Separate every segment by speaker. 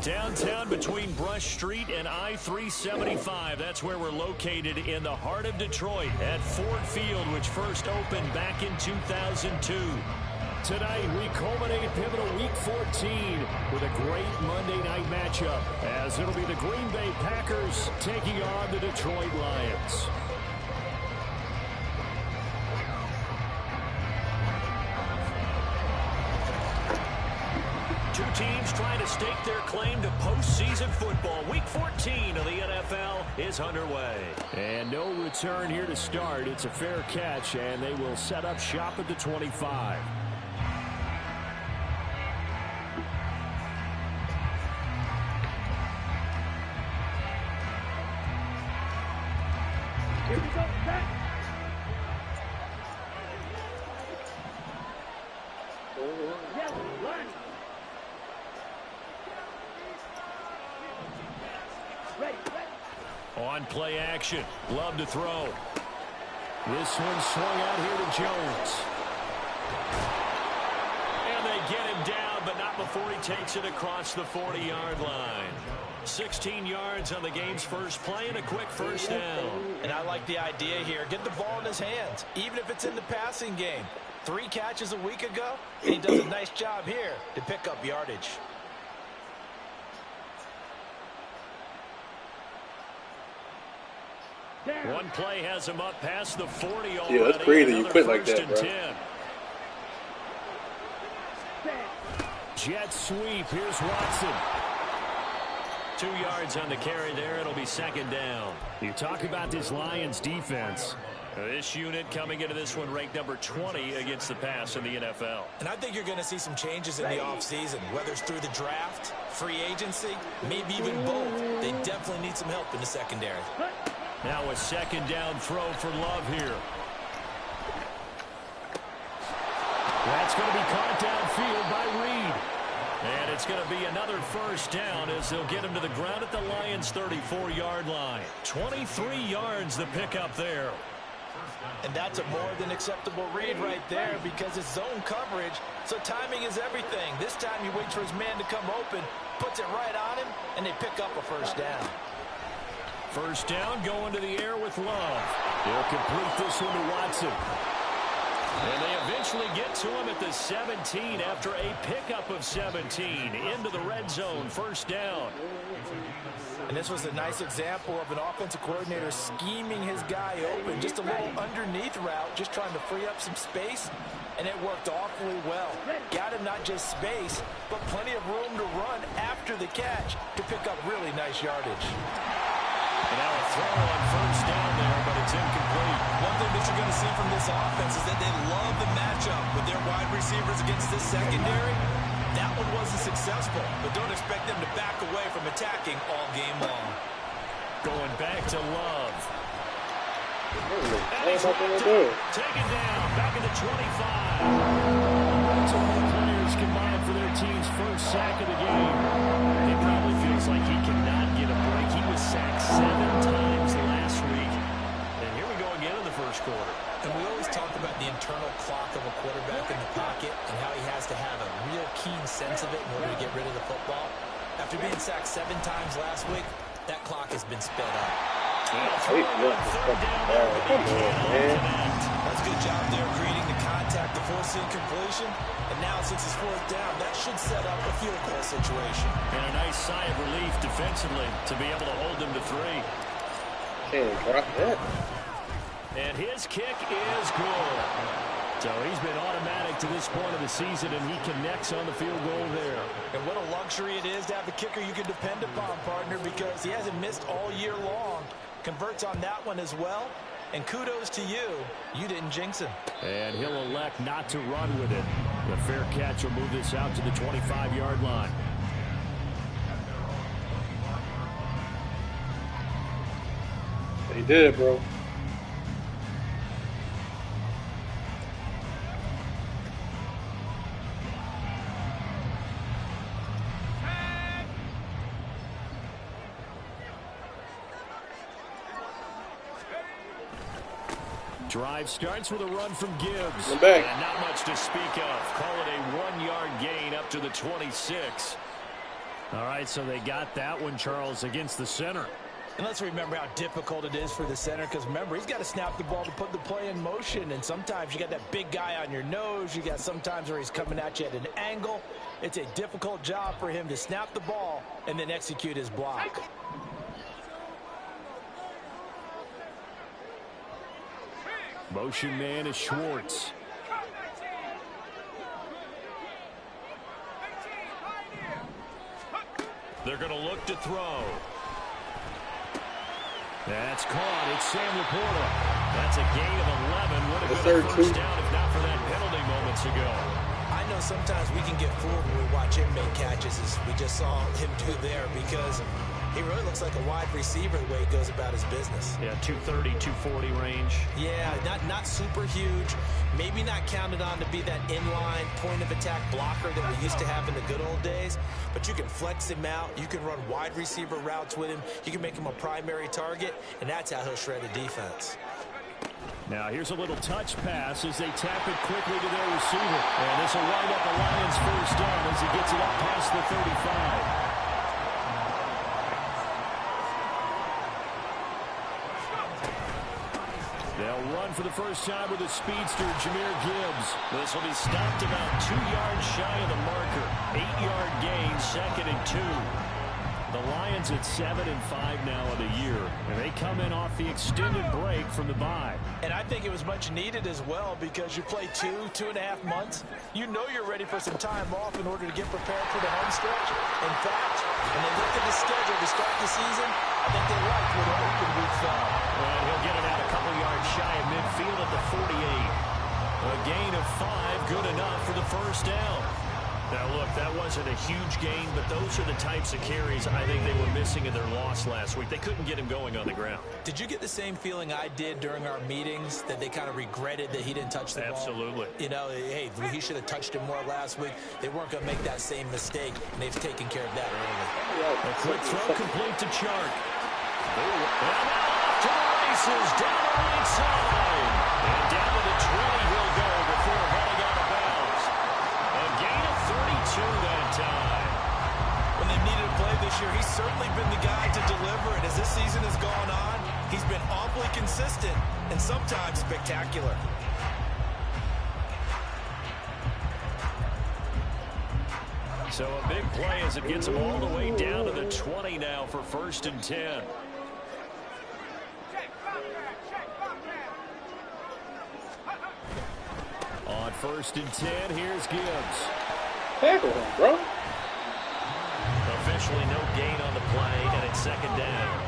Speaker 1: Downtown between Brush Street and I-375. That's where we're located in the heart of Detroit at Ford Field, which first opened back in 2002. Tonight, we culminate pivotal Week 14 with a great Monday night matchup, as it'll be the Green Bay Packers taking on the Detroit Lions. Two teams trying to stake their claim to postseason football. Week 14 of the NFL is underway. And no return here to start. It's a fair catch, and they will set up shop at the 25.
Speaker 2: Here we go, back. Yes, line. Ready.
Speaker 1: On play action. Love to throw. This one swung out here to Jones. And they get him down, but not before he takes it across the 40-yard line. 16 yards on the game's first play and a quick first down.
Speaker 3: And I like the idea here. Get the ball in his hands, even if it's in the passing game. 3 catches a week ago, and he does a nice job here to pick up yardage.
Speaker 1: One play has him up past the 40 already.
Speaker 4: Yeah, that's crazy. You quit like that, bro.
Speaker 1: 10. Jet sweep. Here's Watson. 2 yards on the carry there. It'll be second down. You talk about this Lions defense. This unit coming into this one ranked number 20 against the pass in the NFL.
Speaker 3: And I think you're going to see some changes in the offseason, whether it's through the draft, free agency, maybe even both. They definitely need some help in the secondary.
Speaker 1: Now a second down throw for Love here. That's going to be caught downfield by Reed. And it's going to be another first down as they'll get him to the ground at the Lions' 34-yard line. 23 yards the pickup there.
Speaker 3: And that's a more than acceptable read right there because it's zone coverage, so timing is everything. This time he waits for his man to come open, puts it right on him, and they pick up a first down.
Speaker 1: First down going to the air with Love. He'll complete this one to Watson. And they eventually get to him at the 17 after a pickup of 17 into the red zone. First down.
Speaker 3: And this was a nice example of an offensive coordinator scheming his guy open. Just a little underneath route, just trying to free up some space. And it worked awfully well. Got him not just space, but plenty of room to run after the catch to pick up really nice yardage.
Speaker 1: And now a throw on first down there, but it's incomplete.
Speaker 3: One thing that you're going to see from this offense is that they love the matchup with their wide receivers against this secondary. That one wasn't successful, but don't expect them to back away from attacking all game long.
Speaker 1: Going back to Love. Taken down, back at the 25. So all players combined for their team's first sack of the game. It probably feels like he cannot get a break. He was sacked 7 times last week. And here we go again in the first quarter.
Speaker 3: And we always talk about the internal clock of a quarterback in the pocket and how he has to have a real keen sense of it in order to get rid of the football. After being sacked 7 times last week, that clock has been sped up.
Speaker 4: That's a
Speaker 3: good job there creating the contact, the forcing completion. And now since it's fourth down, that should set up a field goal situation.
Speaker 1: And a nice sigh of relief defensively to be able to hold them to 3.
Speaker 4: Can't drop that.
Speaker 1: And his kick is good. So he's been automatic to this point of the season, and he connects on the field goal there.
Speaker 3: And what a luxury it is to have a kicker you can depend upon, partner, because he hasn't missed all year long. Converts on that one as well. And kudos to you. You didn't jinx him.
Speaker 1: And he'll elect not to run with it. The fair catch will move this out to the 25-yard line.
Speaker 4: He did it, bro.
Speaker 1: Drive starts with a run from Gibbs.
Speaker 4: And
Speaker 1: not much to speak of. Call it a 1-yard gain up to the 26. All right, so they got that one, Charles, against the center.
Speaker 3: And let's remember how difficult it is for the center, because remember, he's got to snap the ball to put the play in motion, and sometimes you got that big guy on your nose. You got sometimes where he's coming at you at an angle. It's a difficult job for him to snap the ball and then execute his block.
Speaker 1: Motion man is Schwartz. They're going to look to throw. That's caught. It's Sam Laporta. That's a gain of 11. Would have been a first down if not for that penalty moments ago.
Speaker 3: I know sometimes we can get fooled when we watch him make catches, as we just saw him do there, because he really looks like a wide receiver the way he goes about his business.
Speaker 1: Yeah, 230, 240 range.
Speaker 3: Yeah, not super huge. Maybe not counted on to be that inline point-of-attack blocker that we used to have in the good old days. But you can flex him out. You can run wide receiver routes with him. You can make him a primary target, and that's how he'll shred a defense.
Speaker 1: Now here's a little touch pass as they tap it quickly to their receiver. And this will wind up a Lions first down as he gets it up past the 35. They'll run for the first time with a speedster, Jahmyr Gibbs. This will be stopped about 2 yards shy of the marker. 8-yard gain, 2nd and 2. The Lions at 7-5 now of the year, and they come in off the extended break from the bye.
Speaker 3: And I think it was much needed as well, because you play 2.5 months. You know you're ready for some time off in order to get prepared for the home stretch. In fact, when they looked at the schedule to start the season, I think they liked where the open week fell.
Speaker 1: And he'll get it out a couple yards shy of midfield at the 48. A gain of 5, good enough for the first down. Now, look, that wasn't a huge gain, but those are the types of carries I think they were missing in their loss last week. They couldn't get him going on the ground.
Speaker 3: Did you get the same feeling I did during our meetings, that they kind of regretted that he didn't touch the ball?
Speaker 1: Absolutely.
Speaker 3: You know, hey, he should have touched him more last week. They weren't going to make that same mistake, and they've taken care of that early.
Speaker 1: A quick throw complete to Chark. And off to the races, down the right side. And down to the 20 he'll go before heading out of bounds. A gain of 32 that time.
Speaker 3: When they've needed to play this year, he's certainly been the guy to deliver it. As this season has gone on, he's been awfully consistent and sometimes spectacular.
Speaker 1: So a big play as it gets him all the way down to the 20 now for 1st and 10. On 1st and 10, here's Gibbs.
Speaker 4: Tackle him, bro.
Speaker 1: Officially no gain on the play, and it's 2nd down.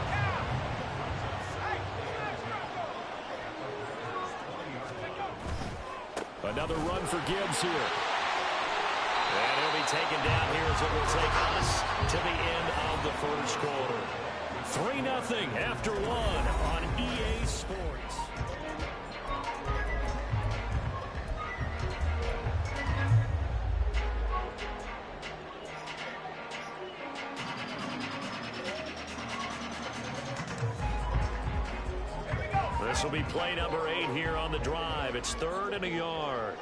Speaker 1: Another run for Gibbs here. And he'll be taken down here as it will take us to the end of the first quarter. 3-0 after 1 on EA Sports. This will be play number 8 here on the drive. It's 3rd and a yard.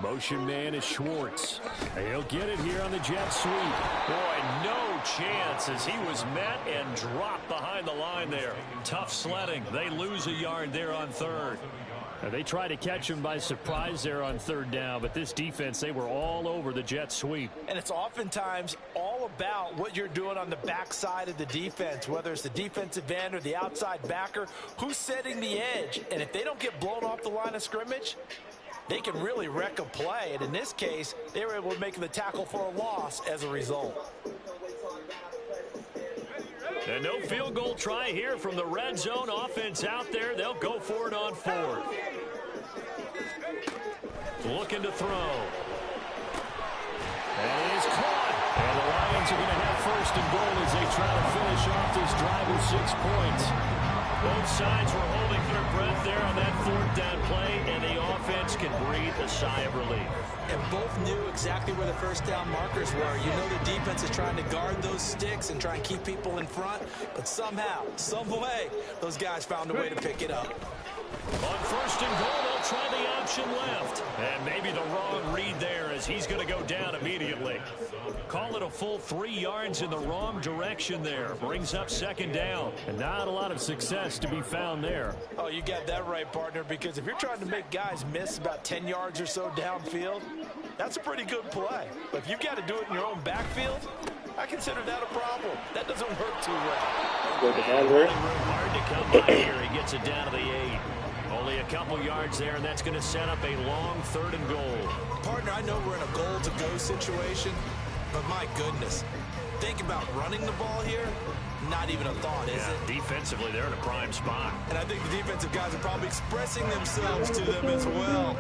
Speaker 1: Motion man is Schwartz. He'll get it here on the jet sweep. Boy, no chance as he was met and dropped behind the line there. Tough sledding. They lose a yard there on 3rd. Now, they try to catch him by surprise there on 3rd down, but this defense, they were all over the jet sweep.
Speaker 3: And it's oftentimes all about what you're doing on the backside of the defense, whether it's the defensive end or the outside backer, who's setting the edge. And if they don't get blown off the line of scrimmage, they can really wreck a play. And in this case, they were able to make the tackle for a loss as a result.
Speaker 1: And no field goal try here from the red zone offense out there. They'll go for it on 4th. Looking to throw. And it is caught. And the Lions are going to have 1st and goal as they try to finish off this drive with 6 points. Both sides were holding their breath there on that 4th down play, and the offense can breathe a sigh of relief.
Speaker 3: And both knew exactly where the first down markers were. You know the defense is trying to guard those sticks and try and keep people in front, but somehow, some way, those guys found a way to pick it up.
Speaker 1: On first and goal, they'll try the option left. And maybe the wrong read there as he's going to go down immediately. Call it a full 3 yards in the wrong direction there. Brings up second down. And not a lot of success to be found there.
Speaker 3: Oh, you got that right, partner, because if you're trying to make guys miss about 10 yards or so downfield, that's a pretty good play. But if you've got to do it in your own backfield, I consider that a problem. That doesn't work too well.
Speaker 4: Go to Andrew.
Speaker 1: Hard to come by here. He gets it down to the 8. Only a couple yards there, and that's going to set up a long 3rd and goal.
Speaker 3: Partner, I know we're in a goal-to-go situation, but my goodness, think about running the ball here. Not even a thought, is it?
Speaker 1: Defensively, they're in a prime spot.
Speaker 3: And I think the defensive guys are probably expressing themselves to them as well.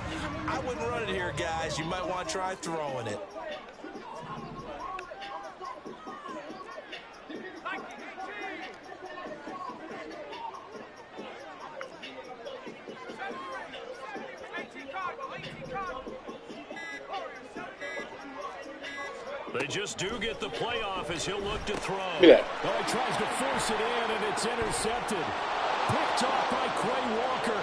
Speaker 3: I wouldn't run it here, guys. You might want to try throwing it.
Speaker 1: They just do get the playoff as he'll look to throw.
Speaker 4: Yeah.
Speaker 1: Oh, he tries to force it in, and it's intercepted. Picked off by Quay Walker.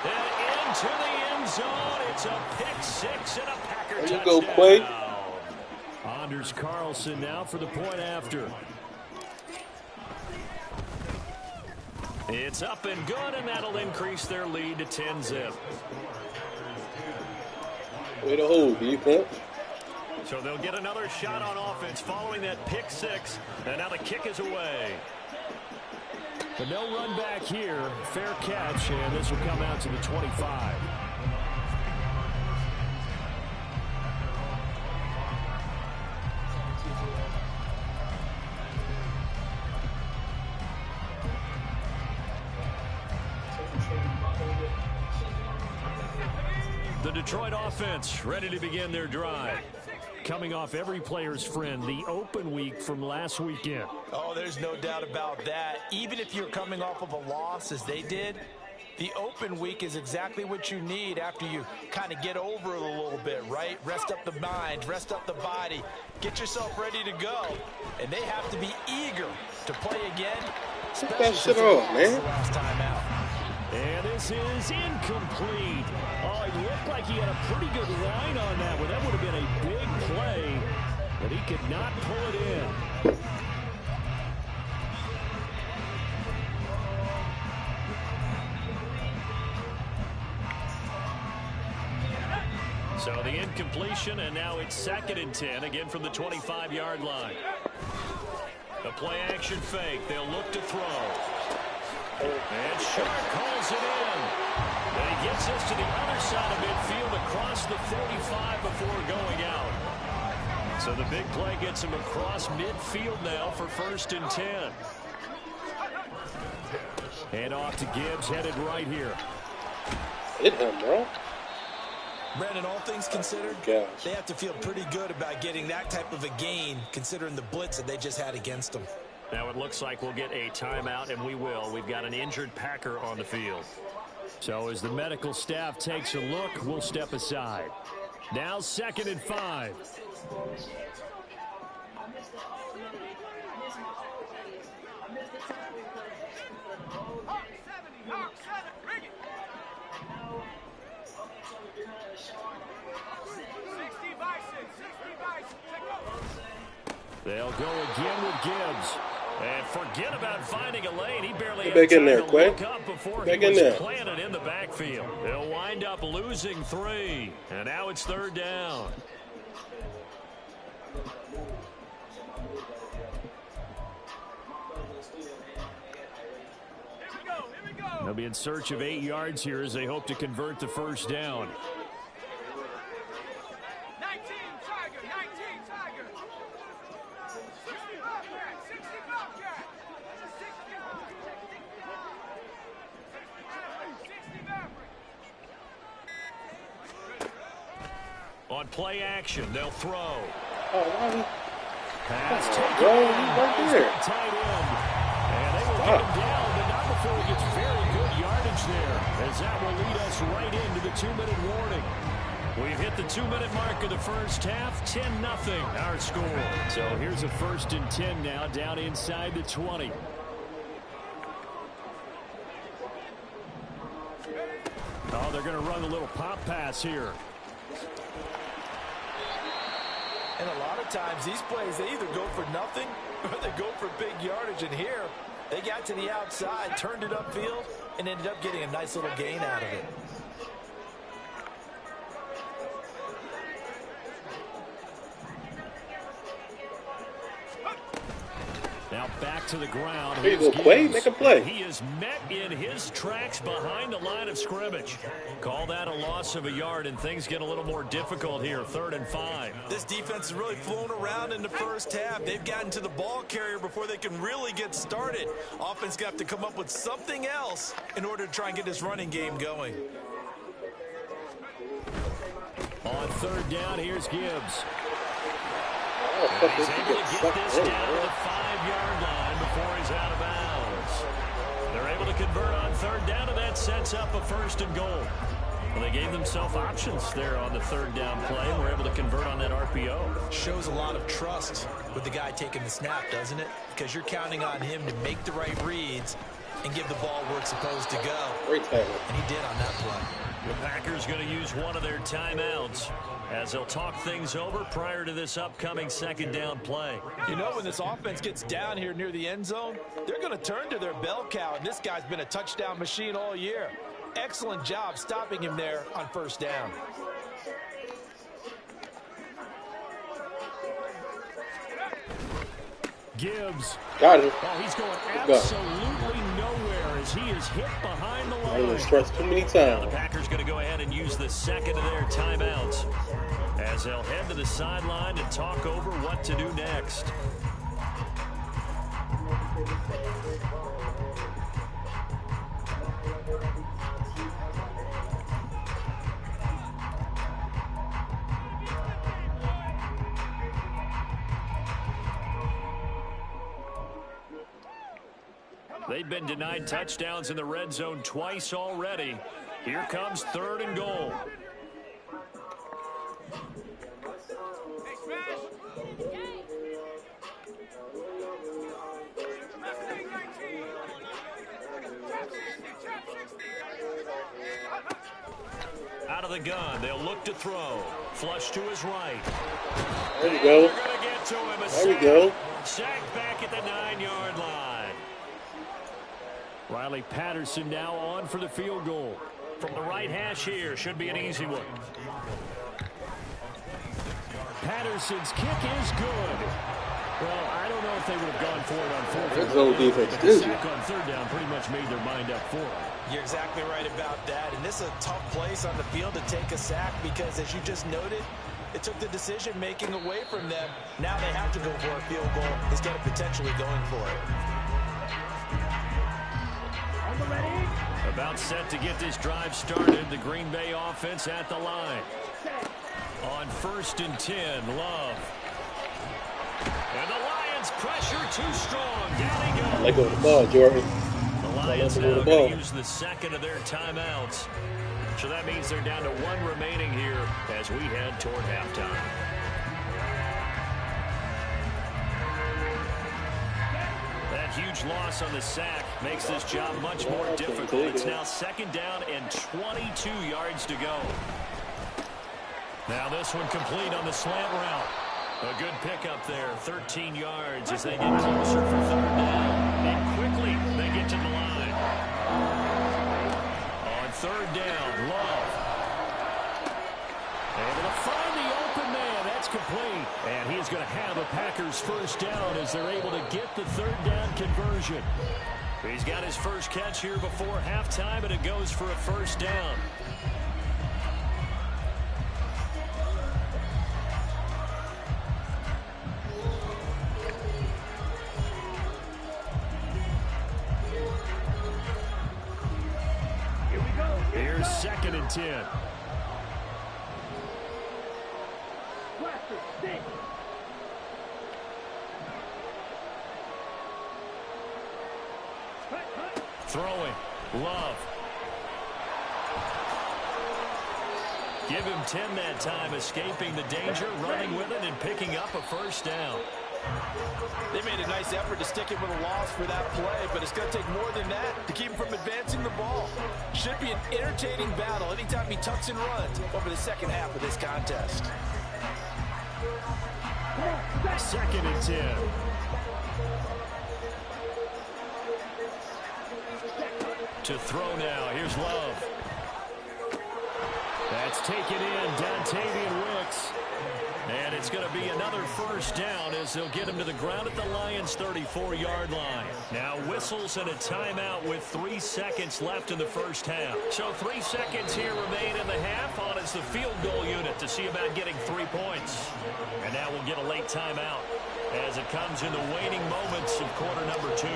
Speaker 1: And into the end zone. It's a pick 6 and a Packer touchdown.
Speaker 4: There you go, Quay.
Speaker 1: Anders Carlson now for the point after. It's up and good, and that'll increase their lead to 10-zip.
Speaker 4: Way to hold, defense.
Speaker 1: So they'll get another shot on offense following that pick 6, and now the kick is away. But no run back here. Fair catch, and this will come out to the 25. The Detroit offense ready to begin their drive. Coming off every player's friend, the open week from last weekend.
Speaker 3: Oh, there's no doubt about that. Even if you're coming off of a loss as they did, the open week is exactly what you need after you kind of get over it a little bit, right? Rest up the mind, rest up the body, get yourself ready to go. And they have to be eager to play again.
Speaker 4: Get that shit off, man.
Speaker 3: Last time out.
Speaker 1: And this is incomplete. Oh, it looked like he had a pretty good line on that one. That would have been a big play, but he could not pull it in. So the incompletion, and now it's 2nd and 10, again from the 25-yard line. The play action fake. They'll look to throw. And Sharp calls it in. And he gets us to the other side of midfield across the 45 before going out. So the big play gets him across midfield now for 1st and 10. And off to Gibbs, headed right here.
Speaker 4: Hit him, bro.
Speaker 3: Brandon, all things considered,
Speaker 4: Gosh.
Speaker 3: they have to feel pretty good about getting that type of a gain considering the blitz that they just had against them.
Speaker 1: Now it looks like we'll get a timeout, and we will. We've got an injured Packer on the field. So as the medical staff takes a look, we'll step aside. Now 2nd and 5. They'll go again with Gibbs. And forget about finding a lane. He barely had
Speaker 4: back in
Speaker 1: time
Speaker 4: there,
Speaker 1: to
Speaker 4: Quay.
Speaker 1: look up before
Speaker 4: Back
Speaker 1: he
Speaker 4: in
Speaker 1: was
Speaker 4: there.
Speaker 1: planted in the backfield. They'll wind up losing 3. And now it's 3rd down. They'll be in search of 8 yards here as they hope to convert the 1st down.
Speaker 5: 19 Tiger, 19 Tiger. 65 cat, 65 cat. 60 Maverick.
Speaker 1: On play action, they'll throw.
Speaker 4: Oh, why
Speaker 1: Pass
Speaker 4: Oh,
Speaker 1: taken
Speaker 4: bro,
Speaker 1: in
Speaker 4: he's
Speaker 1: by
Speaker 4: right
Speaker 1: his
Speaker 4: there.
Speaker 1: tight end. And they will get him down, but not before he gets very good yardage there, as that will lead us right into the 2-minute warning. We've hit the 2-minute mark of the first half. 10-0 our score. So here's a 1st and 10 now, down inside the 20. Oh, they're going to run a little pop pass here.
Speaker 3: And a lot of times these plays, they either go for nothing or they go for big yardage. And here, they got to the outside, turned it upfield, and ended up getting a nice little gain out of it.
Speaker 1: Now back to the ground.
Speaker 4: There you go, Quay. Make a play.
Speaker 1: He is met in his tracks behind the line of scrimmage. Call that a loss of a yard, and things get a little more difficult here. 3rd and 5.
Speaker 3: This defense has really flown around in the first half. They've gotten to the ball carrier before they can really get started. Offense got to come up with something else in order to try and get this running game going.
Speaker 1: On 3rd down, here's Gibbs.
Speaker 4: Oh,
Speaker 1: He's able to get this down to the 5-yard line before he's out of bounds. They're able to convert on 3rd down, and that sets up a 1st and goal. Well, they gave themselves options there on the 3rd down play, and were able to convert on that RPO.
Speaker 3: Shows a lot of trust with the guy taking the snap, doesn't it? Because you're counting on him to make the right reads and give the ball where it's supposed to go.
Speaker 4: Great tackle.
Speaker 3: And he did on that play.
Speaker 1: The Packers going to use one of their timeouts as they'll talk things over prior to this upcoming 2nd down play.
Speaker 3: You know, when this offense gets down here near the end zone, they're going to turn to their bell cow, and this guy's been a touchdown machine all year. Excellent job stopping him there on 1st down.
Speaker 1: Gibbs.
Speaker 4: Got him.
Speaker 1: Oh, he's going absolutely nowhere as he is hit behind the
Speaker 4: I didn't
Speaker 1: line.
Speaker 4: stretch too many
Speaker 1: The
Speaker 4: times.
Speaker 1: Packers going to go ahead and use the 2nd of their timeouts as they'll head to the sideline and talk over what to do next. They've been denied touchdowns in the red zone twice already. Here comes 3rd and goal.
Speaker 5: Hey, smash. Trap 19. Trap 60. Trap 60.
Speaker 1: Out of the gun, they'll look to throw. Flush to his right.
Speaker 4: There we go.
Speaker 1: They're going to get to him. A
Speaker 4: There we
Speaker 1: sack.
Speaker 4: go.
Speaker 1: Sacked back at the 9-yard line. Riley Patterson now on for the field goal. From the right hash here, should be an easy one. Patterson's kick is good. Well, I don't know if they would have gone for it on 4th
Speaker 4: Red
Speaker 1: and
Speaker 4: zone
Speaker 1: goal,
Speaker 4: defense
Speaker 1: but the
Speaker 4: did.
Speaker 1: sack on 3rd down pretty much made their mind up for it.
Speaker 3: You're exactly right about that. And this is a tough place on the field to take a sack because, as you just noted, it took the decision-making away from them. Now they have to go for a field goal instead of potentially going for it.
Speaker 1: About set to get this drive started. The Green Bay offense at the line. On 1st and 10, Love. And the Lions pressure too strong. Down he goes.
Speaker 4: Let go of the ball, Jordan.
Speaker 1: The Lions
Speaker 4: Let go
Speaker 1: now
Speaker 4: of the
Speaker 1: going
Speaker 4: ball.
Speaker 1: to use the 2nd of their timeouts. So that means they're down to 1 remaining here as we head toward halftime. That huge loss on the sack makes this job much more difficult. It's now 2nd down and 22 yards to go. Now this one complete on the slant route. A good pickup there, 13 yards as they get closer for 3rd down. And quickly they get to the line. On 3rd down, Love. Able to find the open man. That's complete. And he's going to have a Packers 1st down as they're able to get the 3rd down conversion. He's got his first catch here before halftime, and it goes for a 1st down. Here's 2nd and 10. Throwing. Love. Give him 10 that time, escaping the danger, running with it, and picking up a first down.
Speaker 3: They made a nice effort to stick him with a loss for that play, but it's going to take more than that to keep him from advancing the ball. Should be an entertaining battle anytime he tucks and runs over the second half of this contest.
Speaker 1: 2nd and 10. To throw now. Here's Love. That's taken in. Dontavian Wicks. And it's going to be another first down as they'll get him to the ground at the Lions' 34-yard line. Now whistles and a timeout with 3 seconds left in the first half. So 3 seconds here remain in the half on as the field goal unit to see about getting 3 points. And now we'll get a late timeout as it comes in the waning moments of quarter number 2.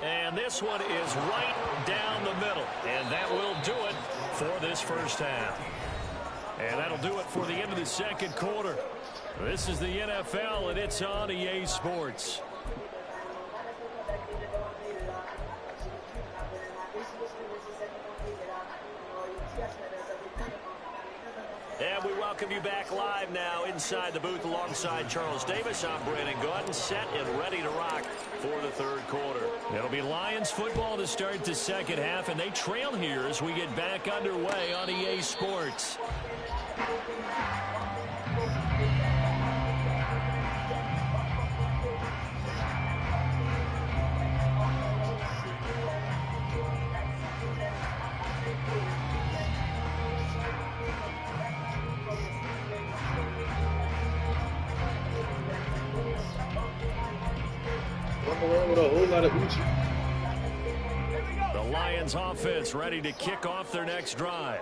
Speaker 1: And this one is right down the middle. And that will do it for this first half. And that'll do it for the end of the second quarter. This is the NFL, and it's on EA Sports. And we welcome you back live now inside the booth alongside Charles Davis. I'm Brandon Gaudin, set and ready to rock for the third quarter. It'll be Lions football to start the second half, and they trail here as we get back underway on EA Sports.
Speaker 4: Around with a whole lot of Uchi.
Speaker 1: The Lions offense ready to kick off their next drive.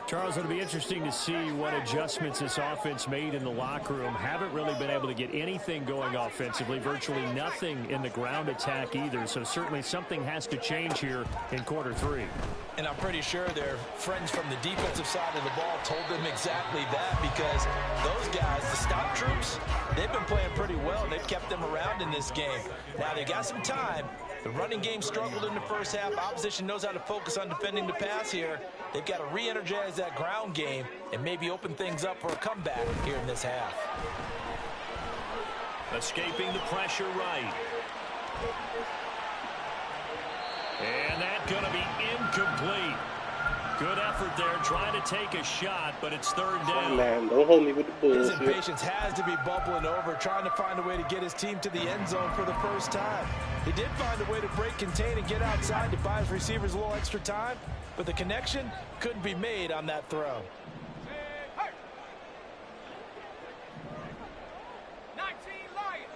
Speaker 1: Charles, it'll be interesting to see what adjustments this offense made in the locker room. Haven't really been able to get anything going offensively, virtually nothing in the ground attack either. So certainly something has to change here in quarter 3.
Speaker 3: And I'm pretty sure their friends from the defensive side of the ball told them exactly that, because those guys, the stop troops, they've been playing pretty well. They've kept them around in this game. Now they got some time. The running game struggled in the first half. Opposition knows how to focus on defending the pass here. They've got to re-energize that ground game and maybe open things up for a comeback here in this half.
Speaker 1: Escaping the pressure right. And that's going to be incomplete. Good effort there, trying to take a shot, but it's third down.
Speaker 4: Man, don't hold me with the
Speaker 3: His
Speaker 4: bullshit.
Speaker 3: impatience has to be bubbling over, trying to find a way to get his team to the end zone for the first time. He did find a way to break, contain, and get outside to buy his receivers a little extra time, but the connection couldn't be made on that throw.
Speaker 5: 19 Lions.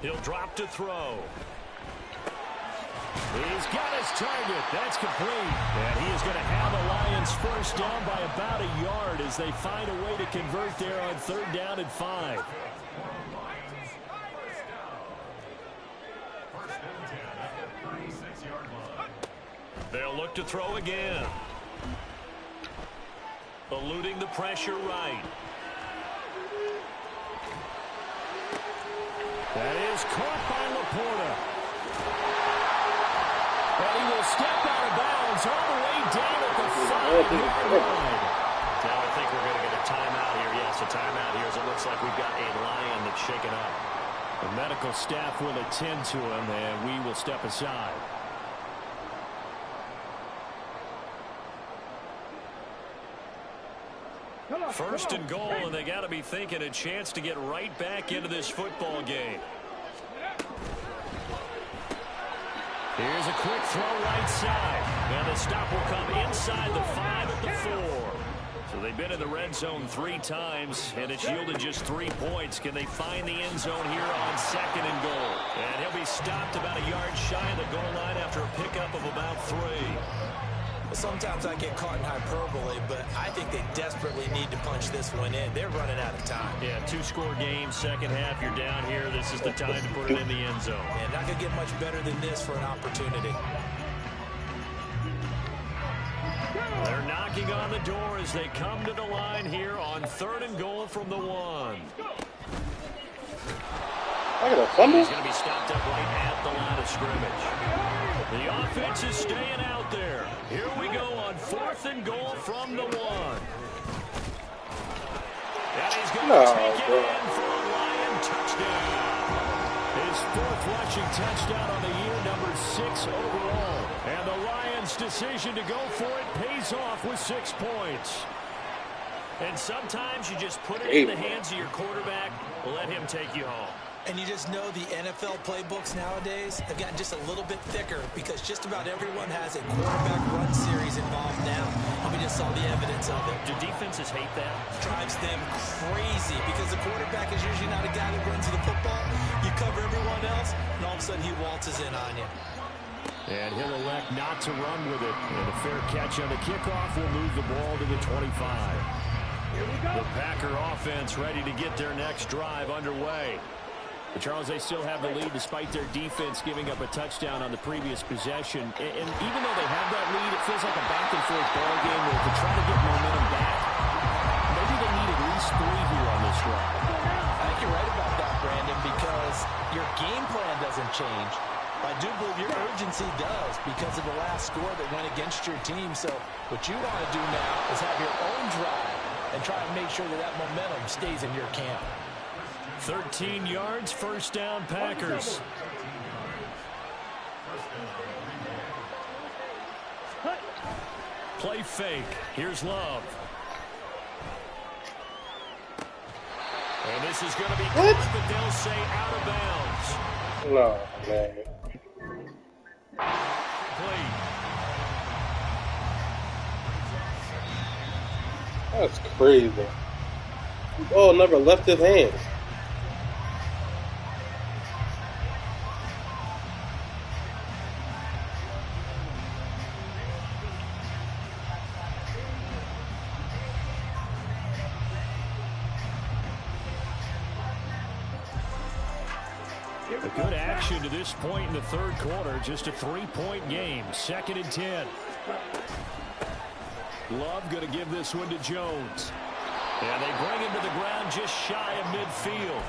Speaker 1: He'll drop to throw. He's got his target. That's complete. And he is going to have the Lions first down by about a yard as they find a way to convert there on 3rd down and 5. They'll look to throw again. Eluding the pressure right. That is caught by Laporta. And he will step out of bounds all the way down at the 5-yard line. Now I think we're going to get a timeout here. Yes, a timeout here as it looks like we've got a Lion that's shaken up. The medical staff will attend to him, and we will step aside. First and goal, and they got to be thinking a chance to get right back into this football game. Here's a quick throw right side. And the stop will come inside the 5 at the 4. So they've been in the red zone 3 times, and it's yielded just 3 points. Can they find the end zone here on 2nd and goal? And he'll be stopped about a yard shy of the goal line after a pickup of about 3.
Speaker 3: Sometimes I get caught in hyperbole, but I think they desperately need to punch this one in. They're running out of time.
Speaker 1: Yeah, 2-score game, second half, you're down here. This is the time to put it in the end zone.
Speaker 3: And not going to get much better than this for an opportunity.
Speaker 1: They're knocking on the door as they come to the line here on 3rd and goal from the 1.
Speaker 4: I got a fumble.
Speaker 1: He's going to be stopped up right at the line of scrimmage. The offense is staying out there. Here we go on 4th and goal from the 1. And he's going to take it in for a Lion touchdown. His 4th rushing touchdown on the year, number 6 overall. And the Lions' decision to go for it pays off with 6 points. And sometimes you just put it in the hands of your quarterback, let him take you home.
Speaker 3: And you just know the NFL playbooks nowadays have gotten just a little bit thicker because just about everyone has a quarterback run series involved now. And we just saw the evidence of it.
Speaker 1: Do defenses hate that?
Speaker 3: Drives them crazy because the quarterback is usually not a guy that runs the football. You cover everyone else, and all of a sudden he waltzes in on you.
Speaker 1: And he'll elect not to run with it. And a fair catch on the kickoff will move the ball to the 25. The Packer offense ready to get their next drive underway. But Charles, they still have the lead despite their defense giving up a touchdown on the previous possession. And even though they have that lead, it feels like a back-and-forth ball game where to try to get momentum back, maybe they need at least 3 here on this drive.
Speaker 3: I think you're right about that, Brandon, because your game plan doesn't change. I do believe your urgency does because of the last score that went against your team. So what you want to do now is have your own drive and try and make sure that that momentum stays in your camp.
Speaker 1: 13 yards, first down, Packers. Play fake. Here's Love. And this is going to be caught, but they'll say out of bounds.
Speaker 4: No, man. That's crazy. Oh, never left his hands.
Speaker 1: A good action to this point in the 3rd quarter. Just a 3-point game. 2nd and 10. Love going to give this one to Jones. And they bring him to the ground just shy of midfield.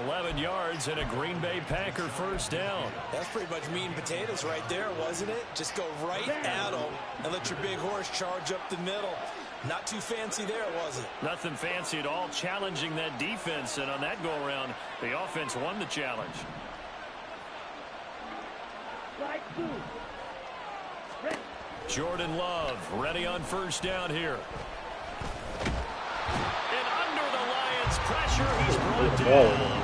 Speaker 1: 11 yards and a Green Bay Packer first down.
Speaker 3: That's pretty much meat and potatoes right there, wasn't it? Just go right at them and let your big horse charge up the middle. Not too fancy there, was it?
Speaker 1: Nothing fancy at all, challenging that defense. And on that go-around, the offense won the challenge. Jordan Love ready on first down here. And under the Lions' pressure, he's brought down.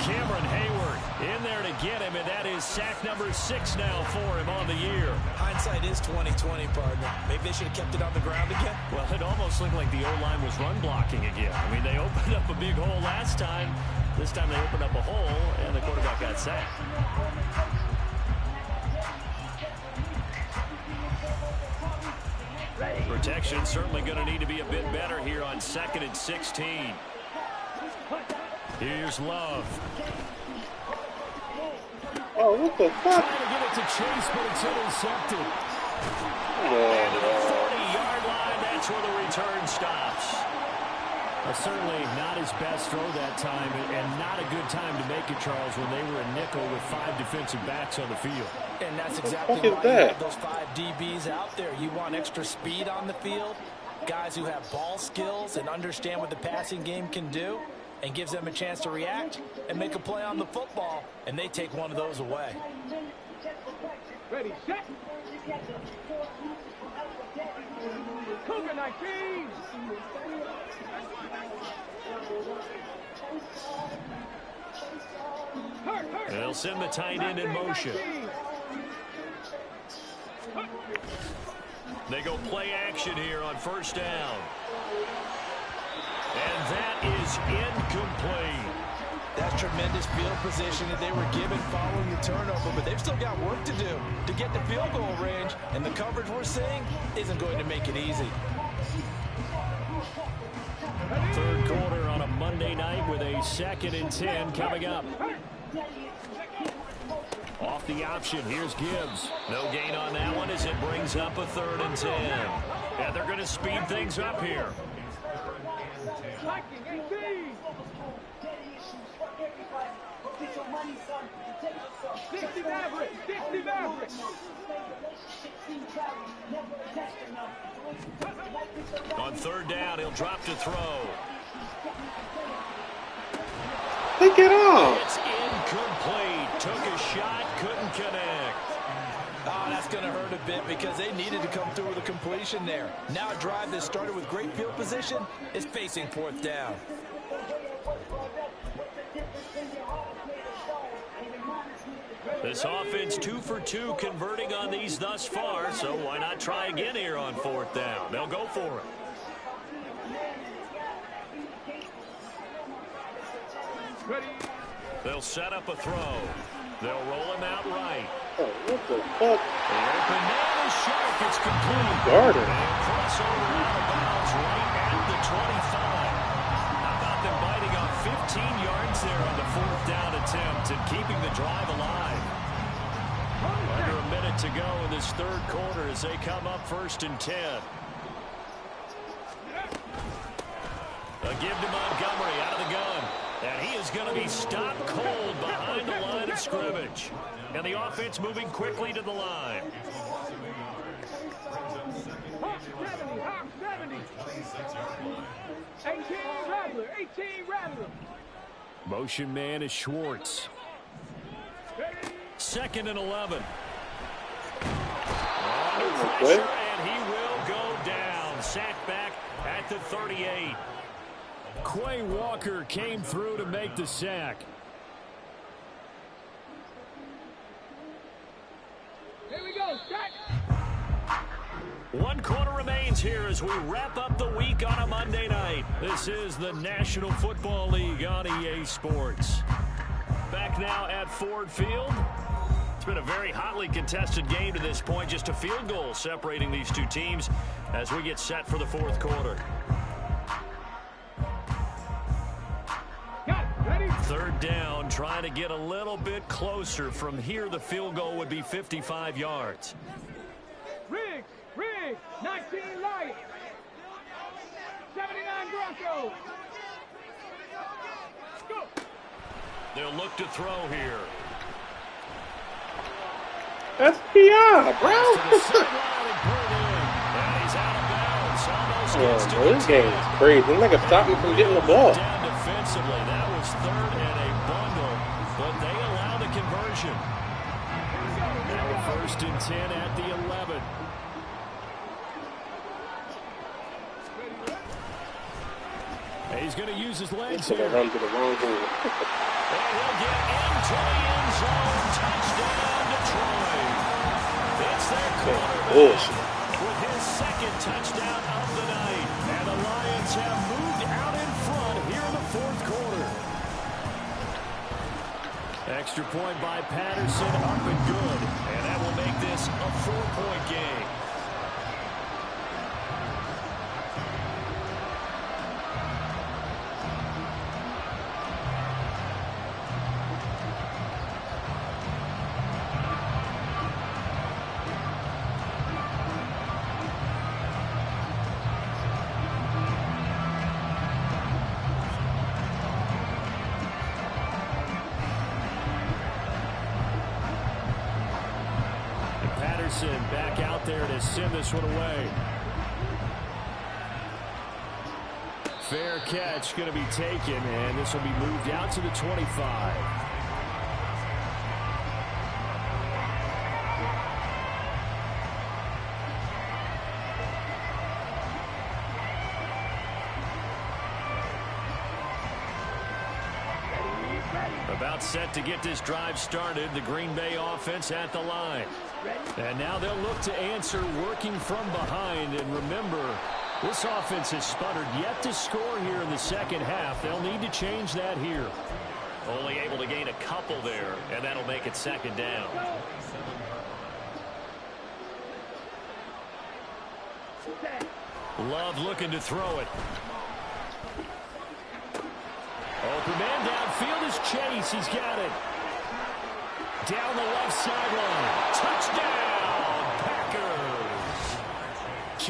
Speaker 1: Cameron Hayward in there to get him, and that is sack number 6 now for him on the year.
Speaker 3: Hindsight is 20/20, partner. Maybe they should have kept it on the ground again.
Speaker 1: Well, it almost looked like the O-line was run blocking again. I mean, they opened up a big hole last time. This time they opened up a hole, and the quarterback got sacked. Protection certainly going to need to be a bit better here on 2nd and 16. Here's Love.
Speaker 4: Oh, what the fuck?
Speaker 1: Trying to get it to Chase, but it's intercepted.
Speaker 4: Oh,
Speaker 1: And to the 40-yard line, that's where the return stops. Certainly not his best throw that time, and not a good time to make it, Charles, when they were a nickel with 5 defensive backs on the field.
Speaker 3: And that's exactly why you have those 5 DBs out there. You want extra speed on the field, guys who have ball skills and understand what the passing game can do, and gives them a chance to react and make a play on the football, and they take one of those away.
Speaker 5: Ready, set. Cougar 19.
Speaker 1: They'll send the tight end in motion. They go play action here on first down. And that is incomplete.
Speaker 3: That's tremendous field position that they were given following the turnover, but they've still got work to do to get the field goal range, and the coverage we're seeing isn't going to make it easy.
Speaker 1: 3rd quarter on a Monday night with a 2nd and 10 coming up. Off the option, here's Gibbs. No gain on that one as it brings up a 3rd and 10. And they're going to speed things up here.
Speaker 5: 60 Maverick. 60 Maverick.
Speaker 1: On third down, he'll drop to throw.
Speaker 4: Pick it off.
Speaker 1: It's incomplete. Took a shot, couldn't connect.
Speaker 3: Oh, that's going to hurt a bit because they needed to come through with a completion there. Now a drive that started with great field position is facing fourth down.
Speaker 1: This offense 2 for 2 converting on these thus far, so why not try again here on fourth down? They'll go for it.
Speaker 5: Ready.
Speaker 1: They'll set up a throw. They'll roll him out right.
Speaker 4: Oh, what the fuck?
Speaker 1: The open man is sharp. It's complete.
Speaker 4: Garden.
Speaker 1: And crossover out of bounds right at the 25. How about them biting off 15 yards there on the fourth down attempt and keeping the drive alive? Under a minute to go in this third quarter as they come up 1st and 10. A give to Montgomery out of the gun. And he is going to be stopped cold behind the line of scrimmage. And the offense moving quickly to the line.
Speaker 5: Hawk 70. Hawk 70. 18 Rattler. 18 Rattler.
Speaker 1: Motion man is Schwartz.
Speaker 5: Ready.
Speaker 1: 2nd and 11.
Speaker 4: Okay.
Speaker 1: And he will go down. Sacked back at the 38. Quay Walker came through to make the sack.
Speaker 5: Here we go. Set.
Speaker 1: 1 quarter remains here as we wrap up the week on a Monday night. This is the National Football League on EA Sports. Back now at Ford Field. It's been a very hotly contested game to this point. Just a field goal separating these two teams as we get set for the fourth quarter.
Speaker 5: Got it. Ready.
Speaker 1: Third down, trying to get a little bit closer. From here, the field goal would be 55 yards.
Speaker 5: Riggs. Riggs. 19 Lions. 79 Broncos. Go.
Speaker 1: They'll look to throw here.
Speaker 4: That's PR, bro.
Speaker 1: To the sideline and pulled in. And he's out of bounds. Almost gets to
Speaker 4: Oh, this game is crazy. It's like a stop me from getting the ball.
Speaker 1: Down defensively. That was third and a bundle, but they allow the conversion. Now we're 1st and 10 at the 11. And he's going to use his legs
Speaker 4: He's gonna
Speaker 1: here.
Speaker 4: run to the wrong hole.
Speaker 1: And he'll get into the end zone. Touchdown, Detroit. It's their quarterback
Speaker 4: Bullshit.
Speaker 1: with his 2nd touchdown of the night. And the Lions have moved out in front here in the fourth quarter. Extra point by Patterson, up and good. And that will make this a 4-point game. Back out there to send this one away. Fair catch going to be taken, and this will be moved out to the 25. About set to get this drive started. The Green Bay offense at the line. And now they'll look to answer working from behind. And remember, this offense has sputtered yet to score here in the second half. They'll need to change that here. Only able to gain a couple there, and that'll make it 2nd down. Love looking to throw it. Open man downfield is Chase. He's got it. Down the left sideline. Touchdown, Packers.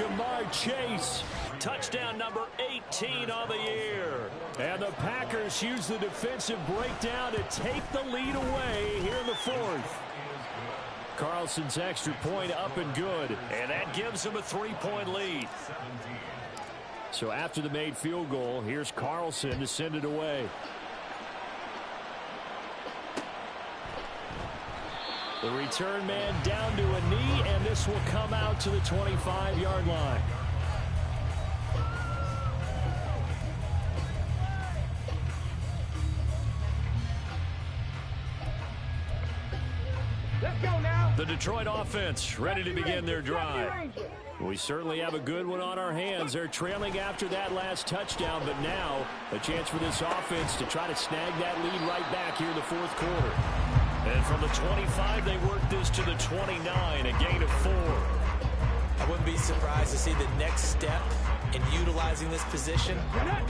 Speaker 1: Jamar Chase. Touchdown number 18 on the year. And the Packers use the defensive breakdown to take the lead away here in the fourth. Carlson's extra point up and good. And that gives them a 3-point lead. So after the made field goal, here's Carlson to send it away. The return man down to a knee, and this will come out to the 25-yard line.
Speaker 5: Let's go now.
Speaker 1: The Detroit offense ready to begin their drive. We certainly have a good one on our hands. They're trailing after that last touchdown, but now a chance for this offense to try to snag that lead right back here in the fourth quarter. And from the 25, they work this to the 29, a gain of 4.
Speaker 3: I wouldn't be surprised to see the next step in utilizing this position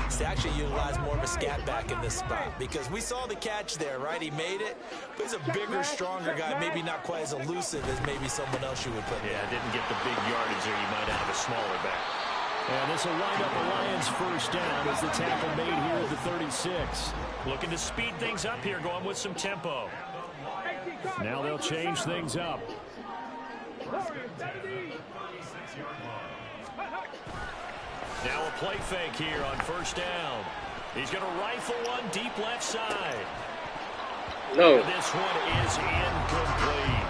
Speaker 3: is to actually utilize more of a scat back in this spot, because we saw the catch there, right? He made it, but he's a bigger, stronger guy, maybe not quite as elusive as maybe someone else you would put there.
Speaker 1: Yeah, didn't get the big yardage there. You might have a smaller back. And this will wind up the Lions' first down as the tackle made here at the 36. Looking to speed things up here, going with some tempo. Now they'll change things up. Now a play fake here on first down. He's going to rifle one deep left side.
Speaker 4: No.
Speaker 1: And this one is incomplete.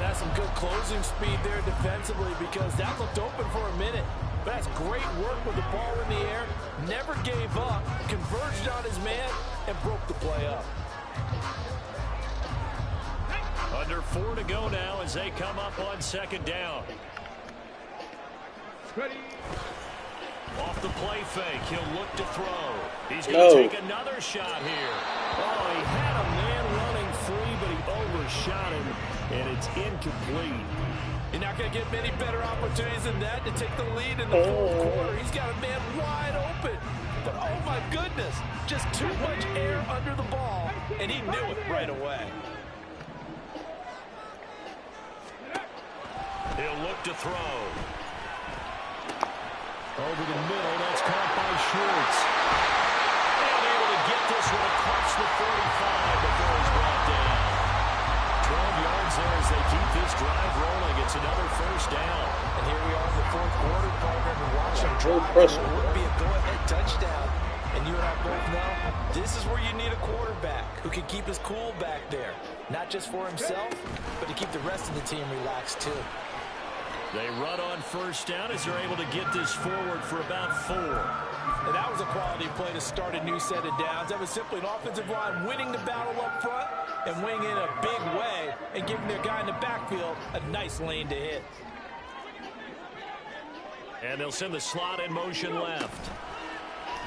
Speaker 3: That's some good closing speed there defensively, because that looked open for a minute. But that's great work with the ball in the air. Never gave up, converged on his man, and broke the play up.
Speaker 1: Under 4 to go now as they come up on second down.
Speaker 5: Ready.
Speaker 1: Off the play fake, he'll look to throw. He's going to take another shot here. Oh, he had a man running free, but he overshot him, and it's incomplete.
Speaker 3: You're not going to get many better opportunities than that to take the lead in the fourth quarter. He's got a man wide open. But, oh, my goodness, just too much air under the ball, and he knew it right away.
Speaker 1: He'll look to throw. Over the middle, that's caught by Schwartz. And able to get this one across the 45 before he's brought down. 12 yards there as they keep this drive rolling. It's another first down.
Speaker 3: And here we are in the fourth quarter, partner, and watch him
Speaker 4: No
Speaker 3: drive.
Speaker 4: pressure.
Speaker 3: It would be a go-ahead touchdown. And you and I both know this is where you need a quarterback who can keep his cool back there. Not just for himself, but to keep the rest of the team relaxed too.
Speaker 1: They run on first down as they're able to get this forward for about 4.
Speaker 3: And that was a quality play to start a new set of downs. That was simply an offensive line winning the battle up front and winning in a big way and giving their guy in the backfield a nice lane to hit.
Speaker 1: And they'll send the slot in motion left.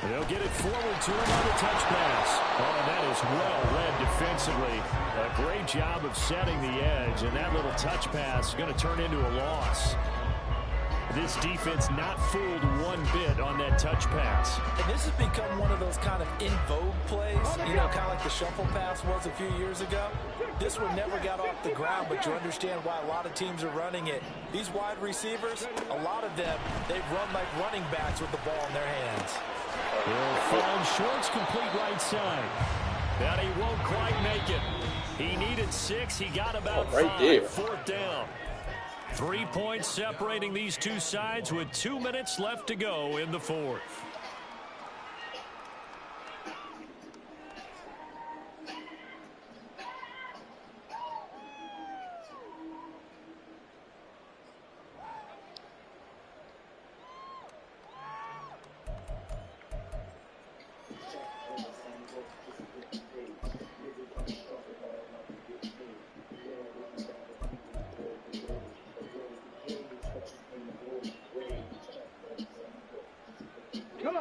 Speaker 1: And they'll get it forward to him on the touch pass. Oh, and that is well read defensively. A great job of setting the edge, and that little touch pass is going to turn into a loss. This defense not fooled one bit on that touch pass.
Speaker 3: And this has become one of those kind of in vogue plays, you know, kind of like the shuffle pass was a few years ago. This one never got off the ground, but you understand why a lot of teams are running it. These wide receivers, a lot of them, they run like running backs with the ball in their hands.
Speaker 1: He'll find Schwartz complete right side. But he won't quite make it. He needed 6. He got about 5.
Speaker 4: There.
Speaker 1: Fourth down. 3 points separating these two sides with 2 minutes left to go in the fourth.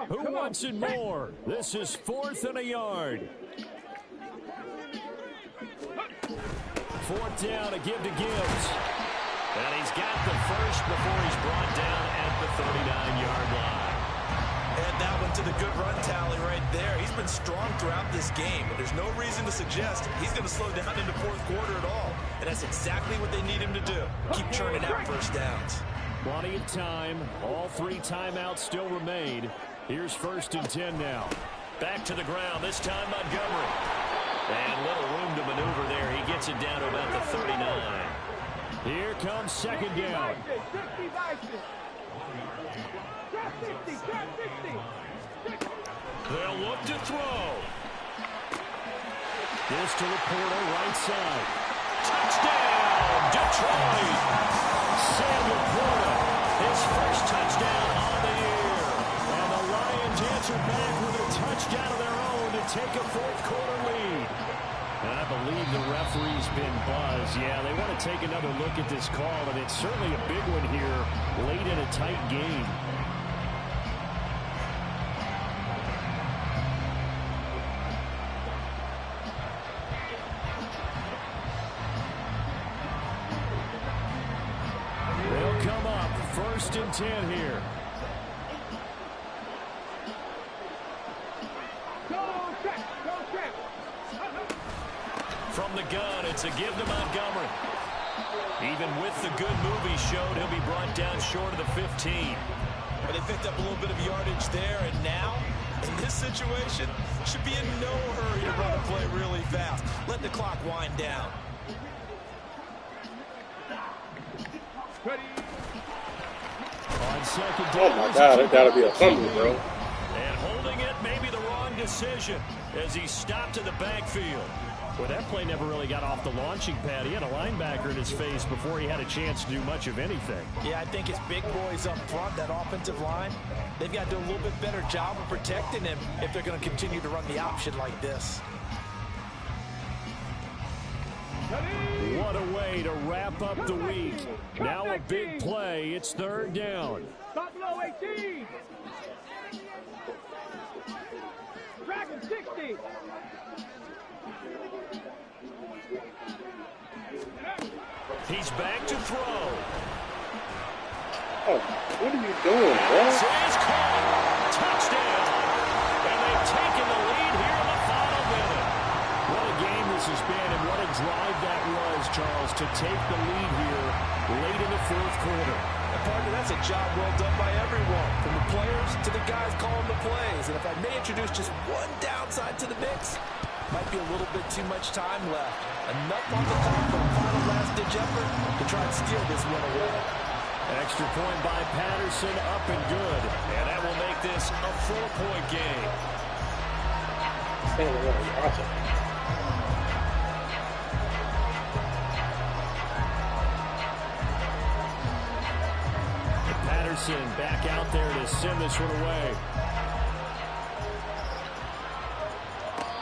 Speaker 1: Who wants it more? This is 4th and a yard. 4th down, a give to Gibbs. And he's got the first before he's brought down at the 39-yard line.
Speaker 3: And that one to the good run tally right there. He's been strong throughout this game, and there's no reason to suggest he's going to slow down in the fourth quarter at all. And that's exactly what they need him to do. Keep churning out first downs.
Speaker 1: Plenty of time. All 3 timeouts still remain. Here's 1st and 10 now. Back to the ground, this time Montgomery. And little room to maneuver there. He gets it down to about the 39. Here comes 2nd down. They'll look to throw. This to Laporta, right side. Touchdown, Detroit! Sam Laporta, his first touchdown on the year. And the Lions answer back with a touchdown of their own to take a 4th quarter lead. And I believe the referee's been buzzed. Yeah, they want to take another look at this call, and it's certainly a big one here late in a tight game. They'll come up 1st and 10 here. From the gun, it's a give to Montgomery. Even with the good move he showed, he'll be brought down short of the 15.
Speaker 3: But they picked up a little bit of yardage there, and now, in this situation, should be in no hurry to run a play really fast. Let the clock wind down.
Speaker 1: On 2nd
Speaker 4: Oh
Speaker 1: down,
Speaker 4: my God, that gotta be a fumble, bro.
Speaker 1: and holding it may be the wrong decision as he stopped in the backfield. Well, that play never really got off the launching pad. He had a linebacker in his face before he had a chance to do much of anything.
Speaker 3: Yeah, I think his big boys up front, that offensive line, they've got to do a little bit better job of protecting him if they're going to continue to run the option like this.
Speaker 1: What a way to wrap up the week. Now a big play. It's 3rd down.
Speaker 5: Stop below 18. Dragon 60.
Speaker 1: He's back to throw.
Speaker 4: Oh, what are you doing, bro?
Speaker 1: This is caught. Touchdown. And they've taken the lead here in the final minute. What a game this has been, and what a drive that was, Charles, to take the lead here late in the 4th quarter.
Speaker 3: And partner, that's a job well done by everyone, from the players to the guys calling the plays. And if I may introduce just one downside to the mix, might be a little bit too much time left. Enough on the clock for a final last-ditch effort to try and steal this one away.
Speaker 1: Extra point by Patterson, up and good. And that will make this a 4-point game. Patterson back out there to send this one away.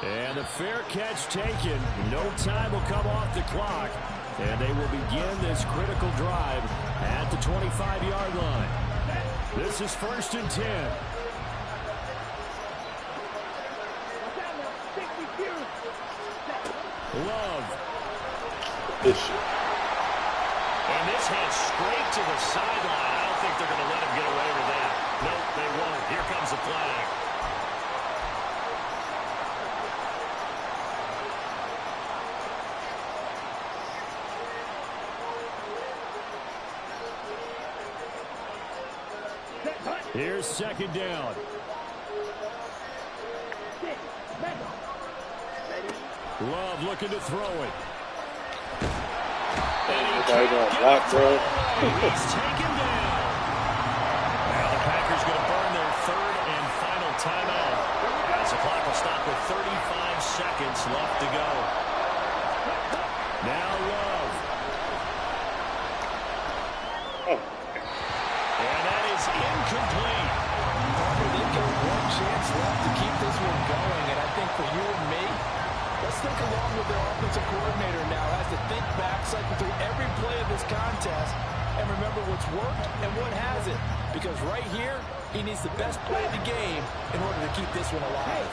Speaker 1: And the fair catch taken. No time will come off the clock. And they will begin this critical drive at the 25-yard line. This is 1st and 10. Love. And this heads straight to the sideline. I don't think they're going to let him get away with that. Nope, they won't. Here comes the flag. Here's 2nd down. Love looking to throw it.
Speaker 4: Everybody gonna block, bro.
Speaker 1: He's taken down. Now the Packers going to burn their 3rd and final timeout as the clock will stop with 35 seconds left to go. Now Love. And that is incomplete.
Speaker 3: They've got one chance left to keep this one going, and I think for you and me, let's think along with their offensive coordinator now. Has to think back, cycle through every play of this contest, and remember what's worked and what hasn't. Because right here, he needs the best play of the game in order to keep this one alive.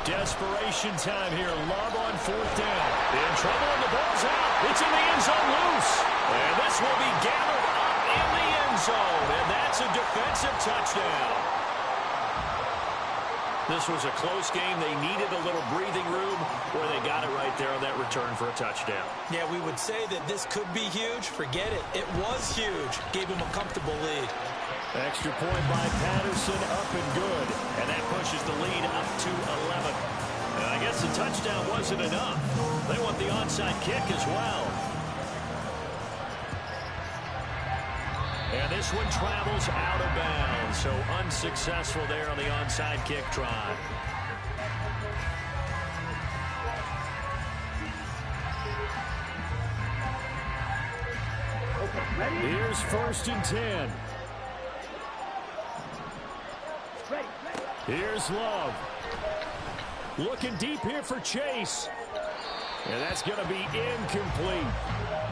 Speaker 1: Desperation time here. Love on 4th down. In trouble, and the ball's out. It's in the end zone loose. And this will be gathered up in the end zone. And that's a defensive touchdown. This was a close game. They needed a little breathing room where they got it right there on that return for a touchdown.
Speaker 3: Yeah, we would say that this could be huge. Forget it. It was huge. Gave him a comfortable lead.
Speaker 1: Extra point by Patterson, up and good. And that pushes the lead up to 11. And I guess the touchdown wasn't enough. They want the onside kick as well. And this one travels out of bounds, so unsuccessful there on the onside kick try. Here's 1st and 10. Here's Love. Looking deep here for Chase. And that's going to be incomplete.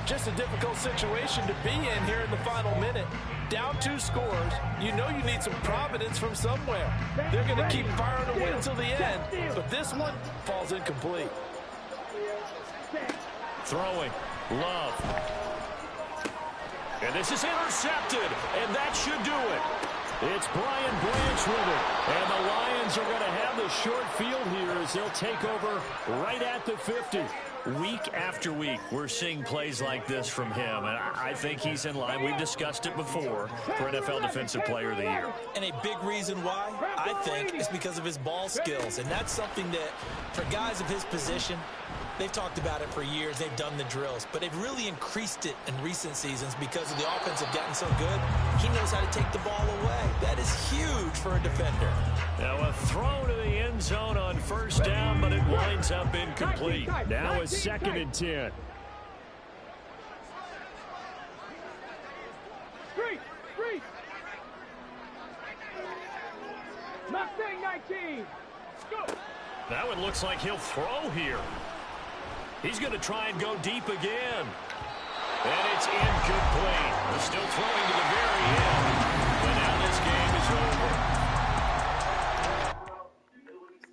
Speaker 3: Just a difficult situation to be in here in the final minute. Down 2 scores. You know you need some providence from somewhere. They're going to keep firing away until the end. But this one falls incomplete.
Speaker 1: Throwing. Love. And this is intercepted. And that should do it. It's Brian Branch with it. And the Lions are going to have the short field here as they'll take over right at the 50. Week after week, we're seeing plays like this from him, and I think he's in line. We've discussed it before for NFL Defensive Player of the Year.
Speaker 3: And a big reason why, I think, is because of his ball skills. And that's something that, for guys of his position, they've talked about it for years. They've done the drills. But they've really increased it in recent seasons because of the offense have gotten so good. He knows how to take the ball away. That is huge for a defender.
Speaker 1: Now a throw to the end zone on 1st down, but it winds up incomplete. Now a 2nd and 10.
Speaker 5: Street. Mustang 19. Go.
Speaker 1: That one looks like he'll throw here. He's going to try and go deep again. And it's incomplete. Still throwing to the very end.